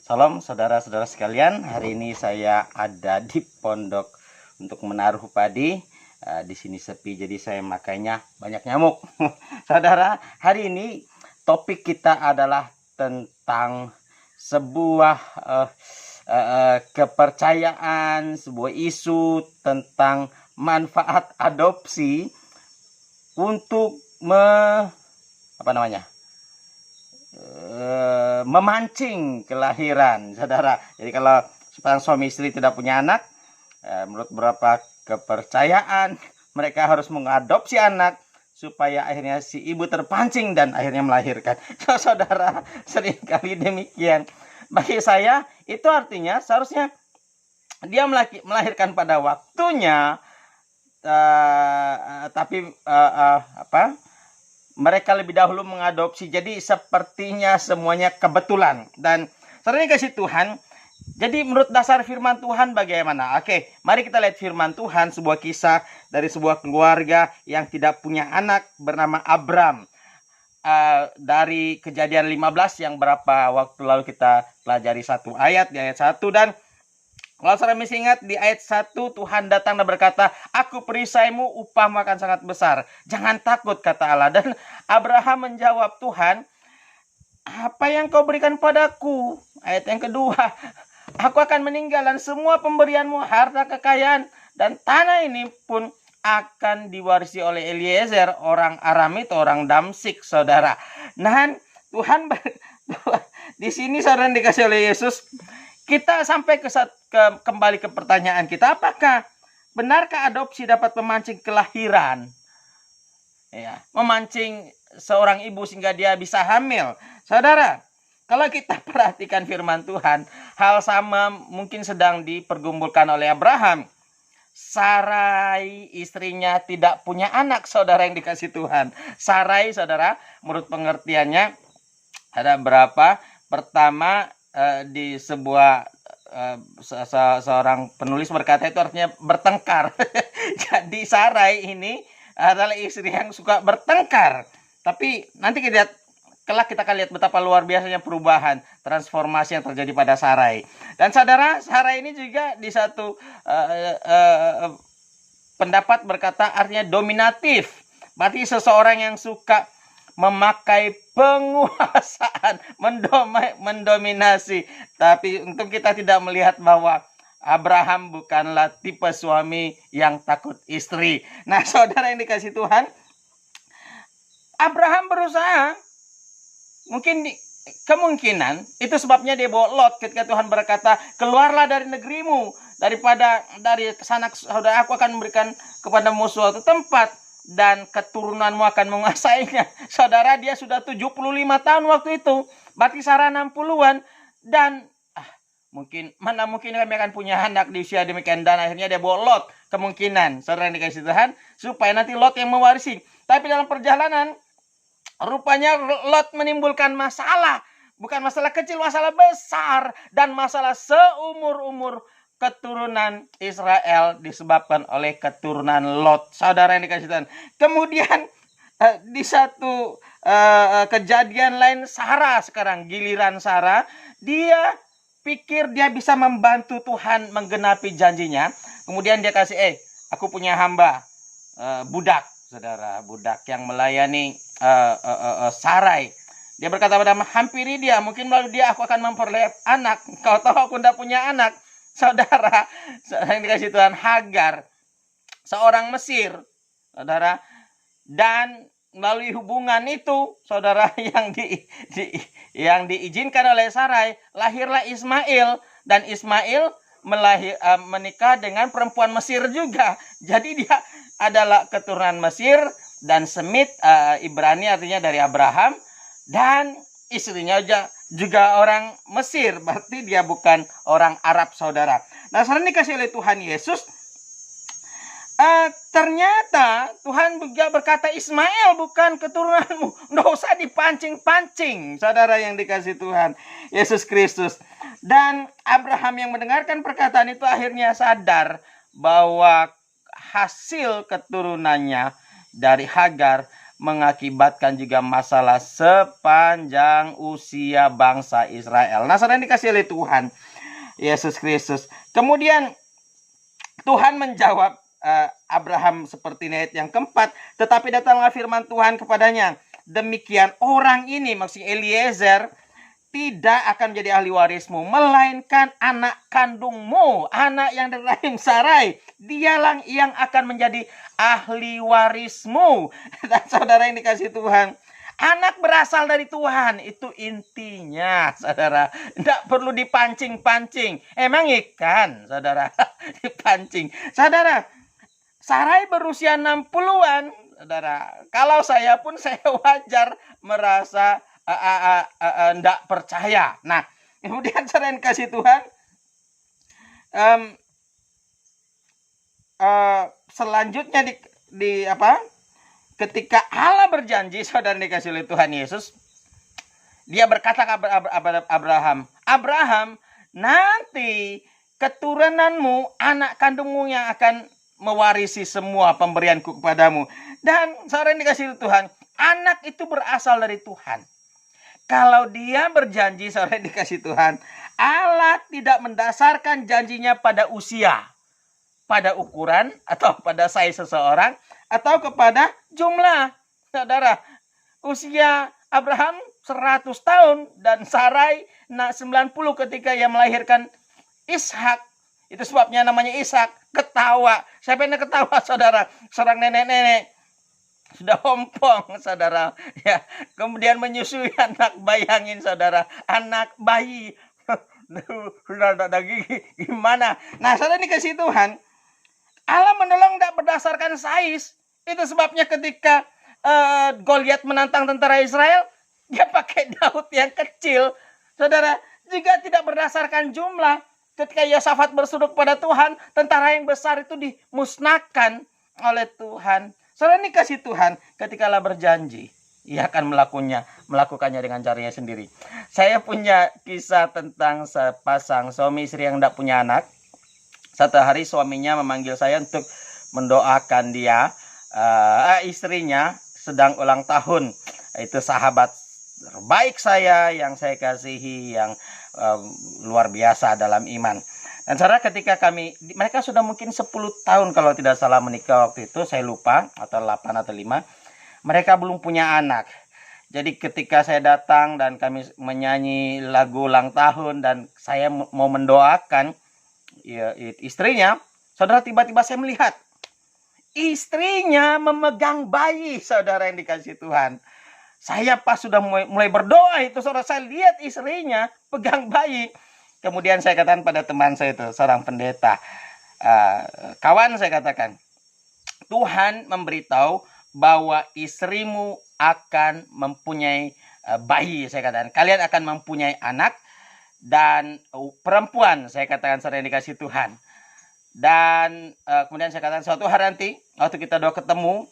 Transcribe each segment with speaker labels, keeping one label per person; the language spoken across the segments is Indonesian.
Speaker 1: Salam saudara-saudara sekalian, hari ini saya ada di pondok untuk menaruh padi. Di sini sepi, jadi saya makanya banyak nyamuk. Saudara, hari ini topik kita adalah tentang sebuah kepercayaan, sebuah isu tentang manfaat adopsi untuk memancing kelahiran, saudara. Jadi kalau seorang suami istri tidak punya anak, menurut beberapa kepercayaan mereka harus mengadopsi anak supaya akhirnya si ibu terpancing dan akhirnya melahirkan. Saudara, seringkali demikian. Bagi saya itu artinya seharusnya dia melahirkan pada waktunya, tapi mereka lebih dahulu mengadopsi. Jadi sepertinya semuanya kebetulan. Dan sebenarnya kasih Tuhan, jadi menurut dasar firman Tuhan bagaimana? Oke, mari kita lihat firman Tuhan, sebuah kisah dari sebuah keluarga yang tidak punya anak bernama Abram. Dari Kejadian 15 yang berapa waktu lalu kita pelajari satu ayat, di ayat 1. Dan kalau saudara masih ingat, di ayat 1 Tuhan datang dan berkata, "Aku perisaimu, upahmu akan sangat besar. Jangan takut," kata Allah. Dan Abraham menjawab, "Tuhan, apa yang kau berikan padaku?" Ayat yang kedua, "Aku akan meninggal dan semua pemberianmu, harta kekayaan dan tanah ini pun akan diwarisi oleh Eliezer, orang Aramit, orang Damsik," saudara. Nah, Tuhan di sini saudara dikasih oleh Yesus. Kita sampai kembali ke pertanyaan kita, apakah benarkah adopsi dapat memancing kelahiran? Ya, memancing seorang ibu sehingga dia bisa hamil. Saudara, kalau kita perhatikan firman Tuhan, hal sama mungkin sedang dipergumulkan oleh Abraham. Sarai istrinya tidak punya anak, saudara yang dikasih Tuhan. Sarai, saudara, menurut pengertiannya ada berapa? Pertama, di sebuah seorang penulis berkata itu artinya bertengkar. Jadi Sarai ini adalah istri yang suka bertengkar. Tapi nanti kelak kita akan lihat betapa luar biasanya perubahan, transformasi yang terjadi pada Sarai. Dan saudara, Sarai ini juga di satu pendapat berkata artinya dominatif. Berarti seseorang yang suka memakai penguasaan, mendominasi. Tapi untuk kita tidak melihat bahwa Abraham bukanlah tipe suami yang takut istri. Nah, saudara yang dikasih Tuhan, Abraham berusaha, kemungkinan itu sebabnya dia bawa Lot ketika Tuhan berkata, "Keluarlah dari negerimu, dari sana, saudara, aku akan memberikan kepadamu suatu tempat dan keturunanmu akan menguasainya." Saudara, dia sudah 75 tahun waktu itu. Berarti Sarah 60-an. Dan mana mungkin kami akan punya anak di usia demikian. Dan akhirnya dia bawa Lot. Kemungkinan, saudara yang dikasih Tuhan, supaya nanti Lot yang mewarisi. Tapi dalam perjalanan, rupanya Lot menimbulkan masalah. Bukan masalah kecil, masalah besar. Dan masalah seumur-umur keturunan Israel disebabkan oleh keturunan Lot, saudara yang dikasih Tuhan. Kemudian di satu kejadian lain, Sarah sekarang, giliran Sarah, dia pikir dia bisa membantu Tuhan menggenapi janjinya. Kemudian dia kasih, aku punya hamba, budak, saudara, budak yang melayani Sarai. Dia berkata pada, "Hampiri dia, mungkin melalui dia aku akan memperoleh anak. Kau tahu aku tidak punya anak." Saudara yang dikasih Tuhan, Hagar, seorang Mesir, saudara, dan melalui hubungan itu, saudara, yang diizinkan oleh Sarai, lahirlah Ismail, dan Ismail menikah dengan perempuan Mesir juga. Jadi dia adalah keturunan Mesir, dan Semit, Ibrani artinya dari Abraham, dan istrinya juga orang Mesir, berarti dia bukan orang Arab, saudara. Nah, saudara dikasih oleh Tuhan Yesus, ternyata Tuhan juga berkata, "Ismail bukan keturunanmu, nggak usah dipancing-pancing," saudara yang dikasih Tuhan Yesus Kristus. Dan Abraham yang mendengarkan perkataan itu akhirnya sadar bahwa hasil keturunannya dari Hagar mengakibatkan juga masalah sepanjang usia bangsa Israel. Nah, saudara dikasih oleh Tuhan Yesus Kristus. Kemudian Tuhan menjawab Abraham seperti ayat yang keempat, tetapi datanglah firman Tuhan kepadanya, demikian orang ini, maksudnya Eliezer, tidak akan menjadi ahli warismu, melainkan anak kandungmu, anak yang dari rahim Sarai, dialah yang akan menjadi ahli warismu. Dan saudara yang dikasih Tuhan, anak berasal dari Tuhan, itu intinya, saudara. Tidak perlu dipancing-pancing. Emang ikan, saudara, dipancing. Saudara, Sarai berusia 60-an, saudara. Kalau saya pun, saya wajar merasa tidak percaya. Nah, kemudian saudara yang kasih Tuhan, selanjutnya di apa? Ketika Allah berjanji, saudara dikasih oleh Tuhan Yesus, dia berkata kepada Abraham, Abraham, nanti keturunanmu, anak kandungmu yang akan mewarisi semua pemberianku kepadamu. Dan saudara dikasih oleh Tuhan, anak itu berasal dari Tuhan. Kalau dia berjanji, saudara dikasih Tuhan, Allah tidak mendasarkan janjinya pada usia, pada ukuran, atau pada size seseorang, atau kepada jumlah. Saudara, usia Abraham 100 tahun dan Sarai 90 ketika ia melahirkan Ishak. Itu sebabnya namanya Ishak. Ketawa. Siapa yang ketawa, saudara? Seorang nenek-nenek sudah ompong, saudara, ya. Kemudian menyusui anak, bayangin saudara, anak bayi sudah ada gigi, gimana? Nah, saudara dikasih Tuhan, Allah menolong tidak berdasarkan size. Itu sebabnya ketika Goliat menantang tentara Israel, dia pakai Daud yang kecil, saudara. Juga tidak berdasarkan jumlah. Ketika Yosafat bersujud pada Tuhan, tentara yang besar itu dimusnahkan oleh Tuhan. Saudara dikasih Tuhan, ketika Allah berjanji, ia akan melakukannya dengan caranya sendiri. Saya punya kisah tentang sepasang suami istri yang tidak punya anak. Satu hari suaminya memanggil saya untuk mendoakan dia, istrinya sedang ulang tahun. Itu sahabat terbaik saya yang saya kasihi, yang luar biasa dalam iman. Dan saudara, ketika mereka sudah mungkin 10 tahun kalau tidak salah menikah waktu itu, saya lupa, atau 8 atau 5, mereka belum punya anak. Jadi ketika saya datang dan kami menyanyi lagu ulang tahun dan saya mau mendoakan istrinya, saudara, tiba-tiba saya melihat istrinya memegang bayi, saudara yang dikasih Tuhan. Saya pas sudah mulai berdoa itu, saudara, saya lihat istrinya pegang bayi. Kemudian saya katakan pada teman saya itu, seorang pendeta, kawan, saya katakan, Tuhan memberitahu bahwa istrimu akan mempunyai bayi. Saya katakan, kalian akan mempunyai anak dan perempuan. Saya katakan, saudara yang dikasih Tuhan. Dan kemudian saya katakan, suatu hari nanti waktu kita doa ketemu,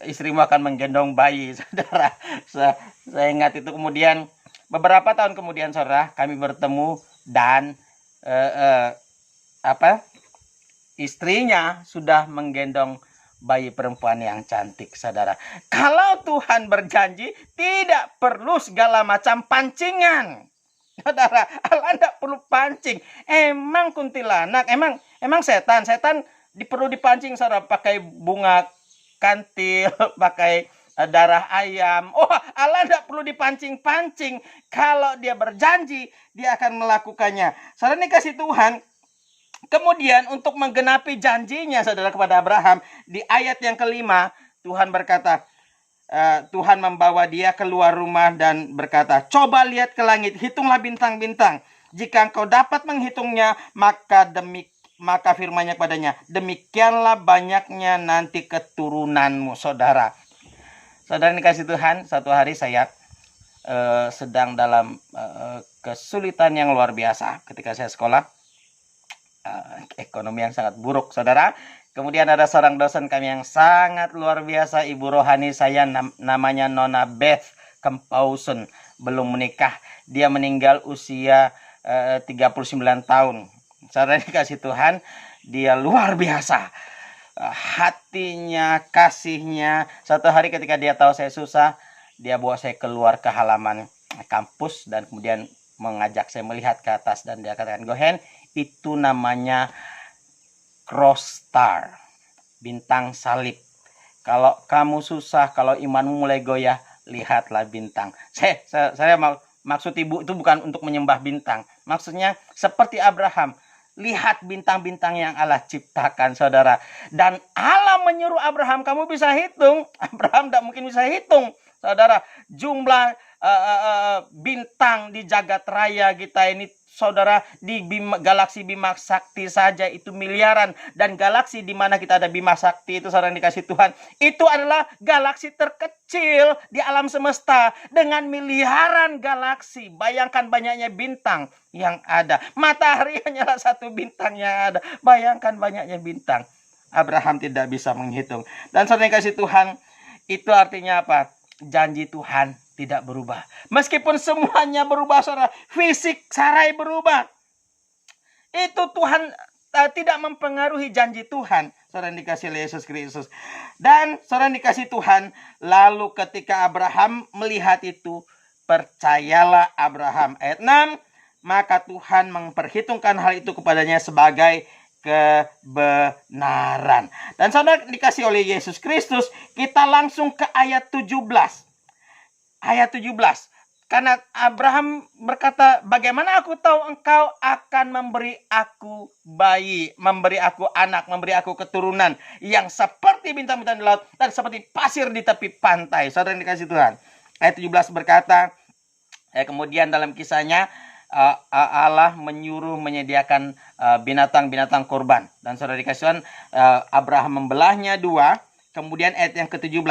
Speaker 1: istrimu akan menggendong bayi, saudara. Saya ingat itu. Kemudian beberapa tahun kemudian, saudara, kami bertemu dan istrinya sudah menggendong bayi perempuan yang cantik, saudara. Kalau Tuhan berjanji, tidak perlu segala macam pancingan, saudara. Allah tidak perlu pancing. Emang kuntilanak, emang setan perlu dipancing, saudara, pakai bunga kantil, pakai darah ayam. Oh, Allah tidak perlu dipancing-pancing. Kalau dia berjanji, dia akan melakukannya. Saudara dikasih Tuhan. Kemudian untuk menggenapi janjinya, saudara, kepada Abraham, di ayat yang kelima, Tuhan berkata, Tuhan membawa dia keluar rumah dan berkata, coba lihat ke langit, hitunglah bintang-bintang. Jika engkau dapat menghitungnya, maka firman-Nya kepadanya, demikianlah banyaknya nanti keturunanmu, saudara. Saudara dikasih Tuhan, satu hari saya sedang dalam kesulitan yang luar biasa ketika saya sekolah, ekonomi yang sangat buruk, saudara. Kemudian ada seorang dosen kami yang sangat luar biasa, ibu rohani saya, namanya Nona Beth Kempausen, belum menikah. Dia meninggal usia 39 tahun. Saudara dikasih Tuhan, dia luar biasa. hatinya, kasihnya. Suatu hari ketika dia tahu saya susah, dia bawa saya keluar ke halaman kampus dan kemudian mengajak saya melihat ke atas dan dia katakan, Gohen, itu namanya cross star, bintang salib. Kalau kamu susah, kalau imanmu mulai goyah, lihatlah bintang. Saya maksud ibu itu bukan untuk menyembah bintang. Maksudnya seperti Abraham. Lihat bintang-bintang yang Allah ciptakan, saudara. Dan Allah menyuruh Abraham, kamu bisa hitung. Abraham tidak mungkin bisa hitung, saudara. Jumlah bintang di jagat raya kita ini, saudara, di galaksi Bima Sakti saja itu miliaran. Dan galaksi di mana kita ada Bima Sakti itu, saudara yang dikasih Tuhan, itu adalah galaksi terkecil di alam semesta dengan miliaran galaksi. Bayangkan banyaknya bintang yang ada. Matahari hanyalah satu bintang yang ada. Bayangkan banyaknya bintang. Abraham tidak bisa menghitung. Dan saudara yang dikasih Tuhan, itu artinya apa? Janji Tuhan tidak berubah. Meskipun semuanya berubah, saudara. Fisik Sarai berubah. Itu Tuhan tidak mempengaruhi janji Tuhan. Saudara yang dikasih oleh Yesus Kristus. Dan saudara yang dikasih Tuhan, lalu ketika Abraham melihat itu, percayalah Abraham. Ayat 6, maka Tuhan memperhitungkan hal itu kepadanya sebagai kebenaran. Dan saudara dikasih oleh Yesus Kristus, kita langsung ke ayat 17. Ayat 17. Karena Abraham berkata, bagaimana aku tahu engkau akan memberi aku bayi, memberi aku anak, memberi aku keturunan yang seperti bintang-bintang di laut dan seperti pasir di tepi pantai. Saudara yang dikasih Tuhan. Ayat 17 berkata, kemudian dalam kisahnya, Allah menyuruh menyediakan binatang-binatang korban. Dan saudara dikasih Tuhan, Abraham membelahnya dua. Kemudian ayat yang ke-17.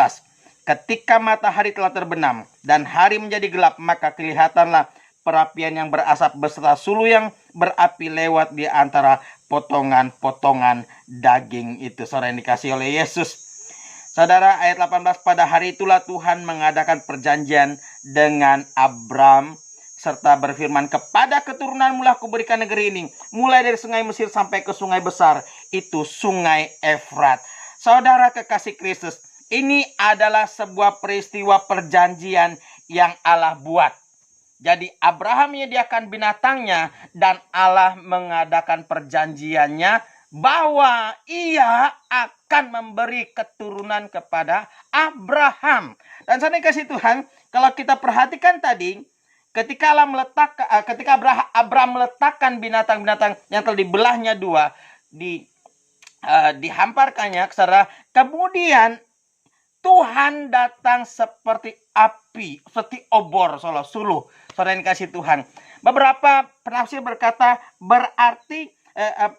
Speaker 1: Ketika matahari telah terbenam dan hari menjadi gelap, maka kelihatanlah perapian yang berasap beserta sulu yang berapi lewat di antara potongan-potongan daging itu. Saudara yang dikasih oleh Yesus. Saudara, ayat 18, pada hari itulah Tuhan mengadakan perjanjian dengan Abram serta berfirman, kepada keturunanmu lah kuberikan negeri ini, mulai dari sungai Mesir sampai ke sungai besar, itu sungai Efrat. Saudara kekasih Kristus, ini adalah sebuah peristiwa perjanjian yang Allah buat. Jadi Abraham menyediakan binatangnya dan Allah mengadakan perjanjiannya bahwa ia akan memberi keturunan kepada Abraham. Dan saya kasih Tuhan, kalau kita perhatikan tadi, ketika Abraham meletakkan binatang-binatang yang telah dibelahnya dua, dihamparkannya, saudara, kemudian Tuhan datang seperti api, seperti obor, suluh. Saudara yang dikasih Tuhan. Beberapa penafsir berkata berarti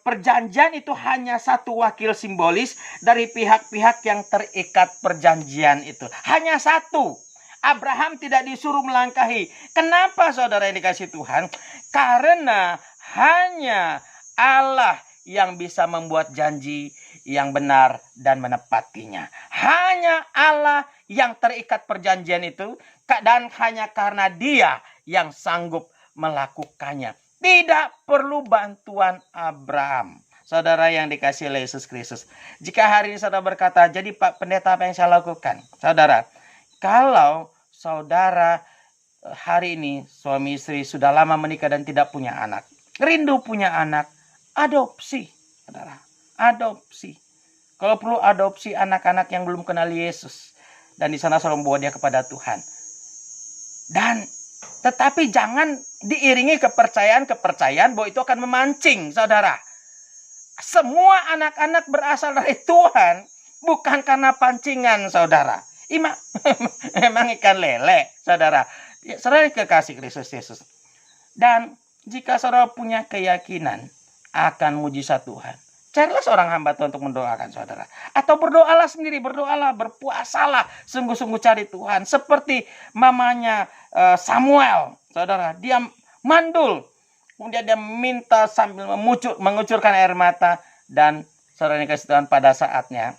Speaker 1: perjanjian itu hanya satu wakil simbolis dari pihak-pihak yang terikat perjanjian itu. Hanya satu. Abraham tidak disuruh melangkahi. Kenapa saudara yang dikasih Tuhan? Karena hanya Allah yang bisa membuat janji yang benar dan menepatinya. Hanya Allah yang terikat perjanjian itu, dan hanya karena Dia yang sanggup melakukannya. Tidak perlu bantuan Abraham. Saudara yang dikasih oleh Yesus Kristus. Jika hari ini saudara berkata, jadi Pak Pendeta apa yang saya lakukan? Saudara, kalau saudara hari ini suami istri sudah lama menikah dan tidak punya anak, rindu punya anak, adopsi, saudara, adopsi. Kalau perlu adopsi anak-anak yang belum kenal Yesus, dan di sana saudara membawa dia kepada Tuhan. Dan tetapi jangan diiringi kepercayaan bahwa itu akan memancing, saudara. Semua anak-anak berasal dari Tuhan, bukan karena pancingan, saudara. Memang ikan lele, saudara. Saudara kekasih Kristus Yesus. Dan jika saudara punya keyakinan akan mujizat Tuhan, carilah seorang hamba Tuhan untuk mendoakan saudara. Atau berdoalah sendiri, berdoalah, berpuasalah, sungguh-sungguh cari Tuhan. Seperti mamanya Samuel, saudara. Dia mandul, kemudian dia minta sambil mengucurkan air mata. Dan saudara yang kasih Tuhan, pada saatnya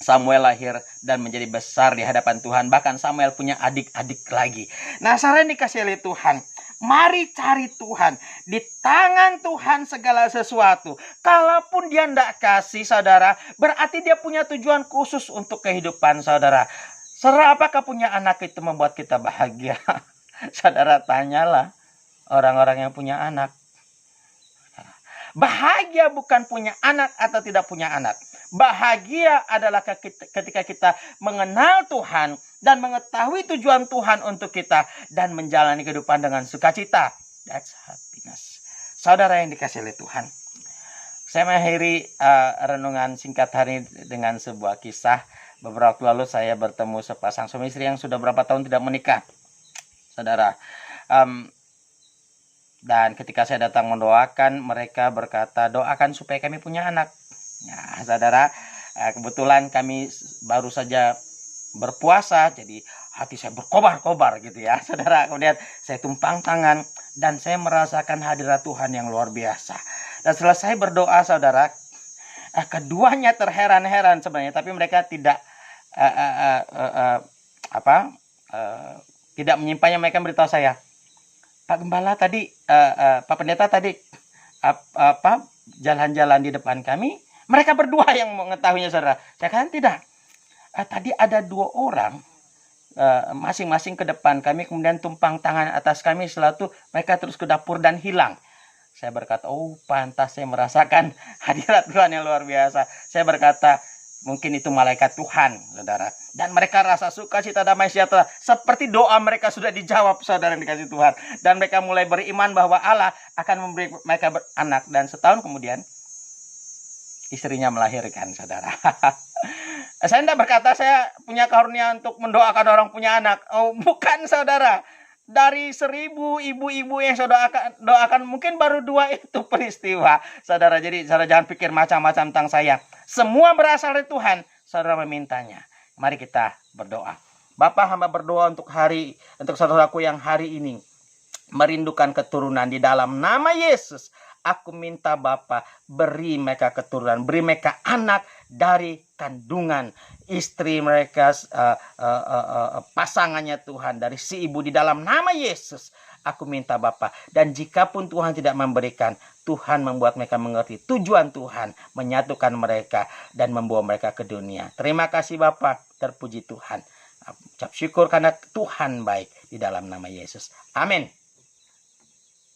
Speaker 1: Samuel lahir dan menjadi besar di hadapan Tuhan. Bahkan Samuel punya adik-adik lagi. Nah, saudara yang dikasih oleh Tuhan, Mari cari Tuhan. Di tangan Tuhan segala sesuatu. Kalaupun dia tidak kasih, saudara, berarti dia punya tujuan khusus untuk kehidupan saudara. Saudara, apakah punya anak itu membuat kita bahagia? Saudara, tanyalah orang-orang yang punya anak. Bahagia bukan punya anak atau tidak punya anak. Bahagia adalah ketika kita mengenal Tuhan dan mengetahui tujuan Tuhan untuk kita dan menjalani kehidupan dengan sukacita. That's happiness. Saudara yang dikasihi oleh Tuhan, saya mengakhiri renungan singkat hari dengan sebuah kisah. Beberapa waktu lalu saya bertemu sepasang suami istri yang sudah berapa tahun tidak menikah, saudara. Dan ketika saya datang mendoakan, mereka berkata, doakan supaya kami punya anak. Ya, saudara, kebetulan kami baru saja berpuasa, jadi hati saya berkobar-kobar gitu ya, saudara. Kemudian saya tumpang tangan dan saya merasakan hadirat Tuhan yang luar biasa. Dan selesai berdoa, saudara, keduanya terheran-heran sebenarnya, tapi mereka tidak tidak menyimpannya. Mereka beritahu saya, Pak Gembala tadi, Pak Pendeta tadi jalan-jalan di depan kami. Mereka berdua yang mengetahuinya, saudara. Saya katakan tidak. Tadi ada 2 orang masing-masing ke depan kami, kemudian tumpang tangan atas kami. Setelah itu mereka terus ke dapur dan hilang. Saya berkata, oh pantas saya merasakan hadirat Tuhan yang luar biasa. Saya berkata, mungkin itu malaikat Tuhan, saudara. Dan mereka rasa sukacita, damai sejahtera. Seperti doa mereka sudah dijawab, saudara yang dikasih Tuhan. Dan mereka mulai beriman bahwa Allah akan memberi mereka anak. Dan setahun kemudian, istrinya melahirkan, saudara. Saya tidak berkata saya punya karunia untuk mendoakan orang punya anak. Oh, bukan, saudara. Dari 1000 ibu-ibu yang saudara doakan, mungkin baru 2 itu peristiwa, saudara. Jadi saudara jangan pikir macam-macam tentang saya. Semua berasal dari Tuhan. Saudara memintanya. Mari kita berdoa. Bapa, hamba berdoa untuk saudaraku yang hari ini merindukan keturunan di dalam nama Yesus. Aku minta Bapa, beri mereka keturunan, beri mereka anak dari kandungan istri mereka, pasangannya Tuhan, dari si ibu di dalam nama Yesus. Aku minta Bapa, dan jikapun Tuhan tidak memberikan, Tuhan membuat mereka mengerti tujuan Tuhan, menyatukan mereka dan membawa mereka ke dunia. Terima kasih Bapa, terpuji Tuhan. Ucap syukur karena Tuhan baik, di dalam nama Yesus. Amin.